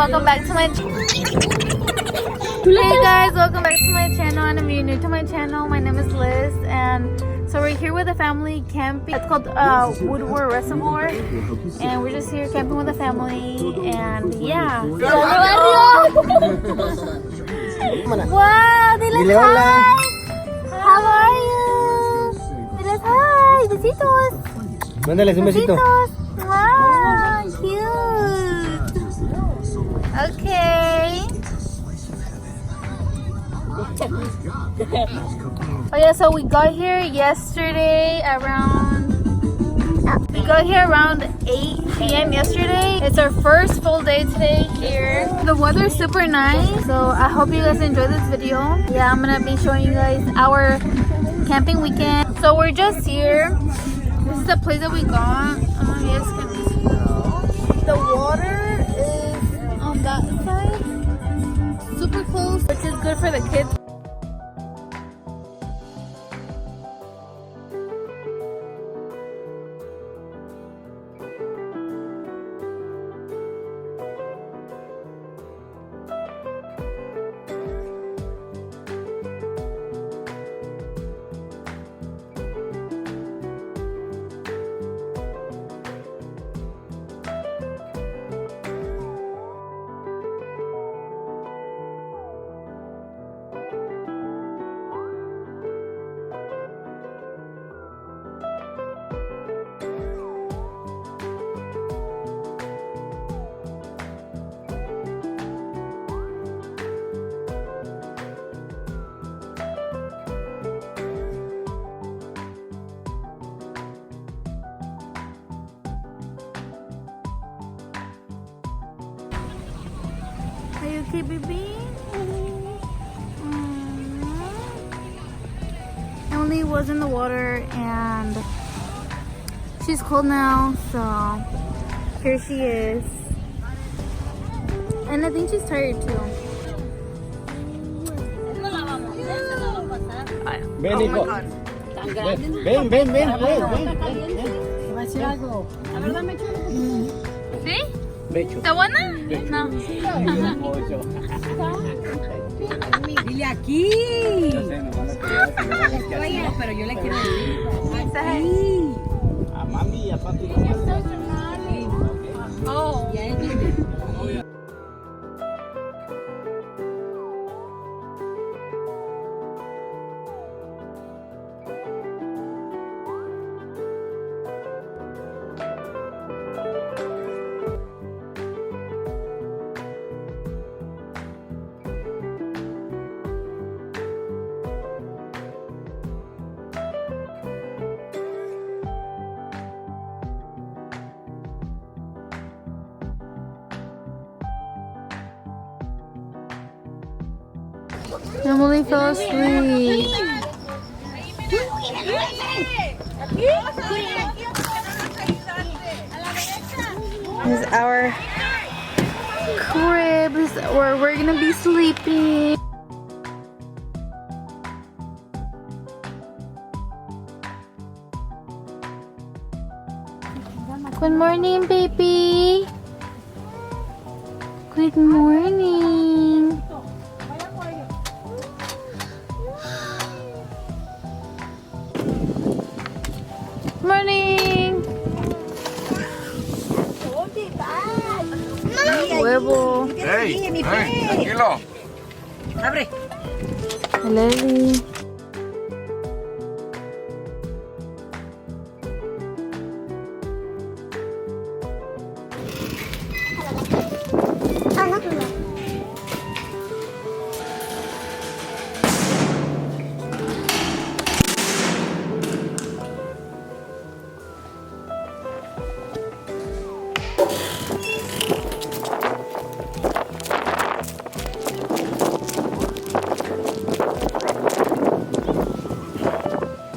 welcome back to my Hey guys, welcome back to my channel. And if you're new to my channel, my name is Liz, and so we're here with a family camping. It's called Woodward Reservoir, and we're just here camping with a family. And yeah, wow, Diles hi. How are you? Diles hi. Besitos. Mándales un besito. Besitos. Wow, cute. Okay. Oh yeah, so we got here yesterday around 8 p.m. yesterday. It's our first full day today here. The weather's super nice, so I hope you guys enjoy this video. Yeah, I'm gonna be showing you guys our camping weekend. So we're just here. This is the place that we got. Yes, can you see? The water is on that side, super close, which is good for the kids. Are you okay, baby? Emily was in the water and she's cold now, so here she is. And I think she's tired too. Ven, hijo. Ven. ¿Sí? Becho. ¿Está buena? No. Dile aquí. Pero yo le quiero decir. A mami y a papi. Oh. Emily fell asleep. This is our crib where we're gonna be sleeping. Good morning, baby. Good morning. Morning. Huevo. Hey, tranquilo. Abre. Lily.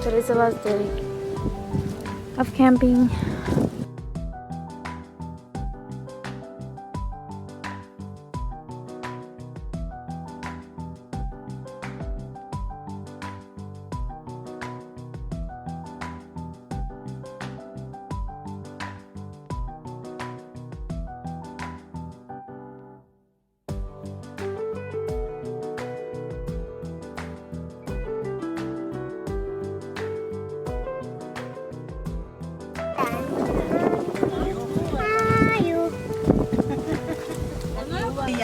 Today's the last day of camping.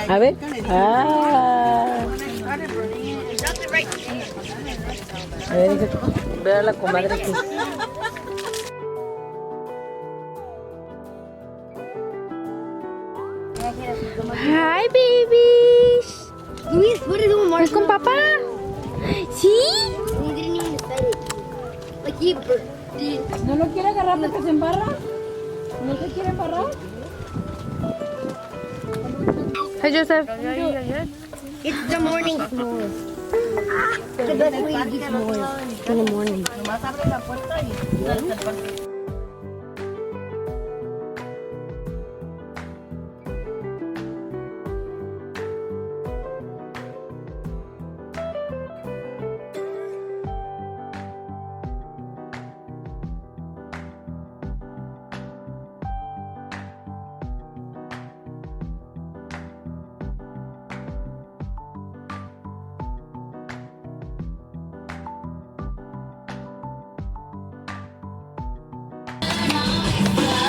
A ver. Ah. A ver, veo a la comadre aquí. Hi, babies. What is doing, ¿Es con papá? ¿Sí? You didn't even say it. Like you did. ¿No lo quiere agarrar porque se embarra? ¿No se quiere embarrar? Hi, Joseph. It's the morning snore. The best way to get snore in the morning.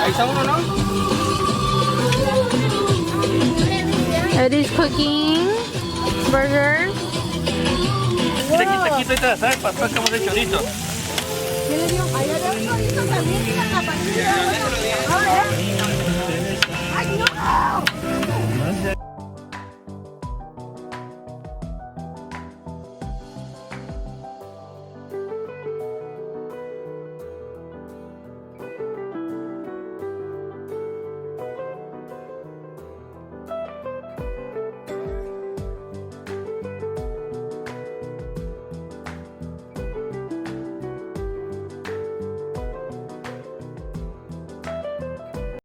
Ahí está uno, ¿no? Eddie's cooking burgers. Taquito de asar, pastor, como de chorizo. ¿Qué le dio? Ahí había un chorizo también.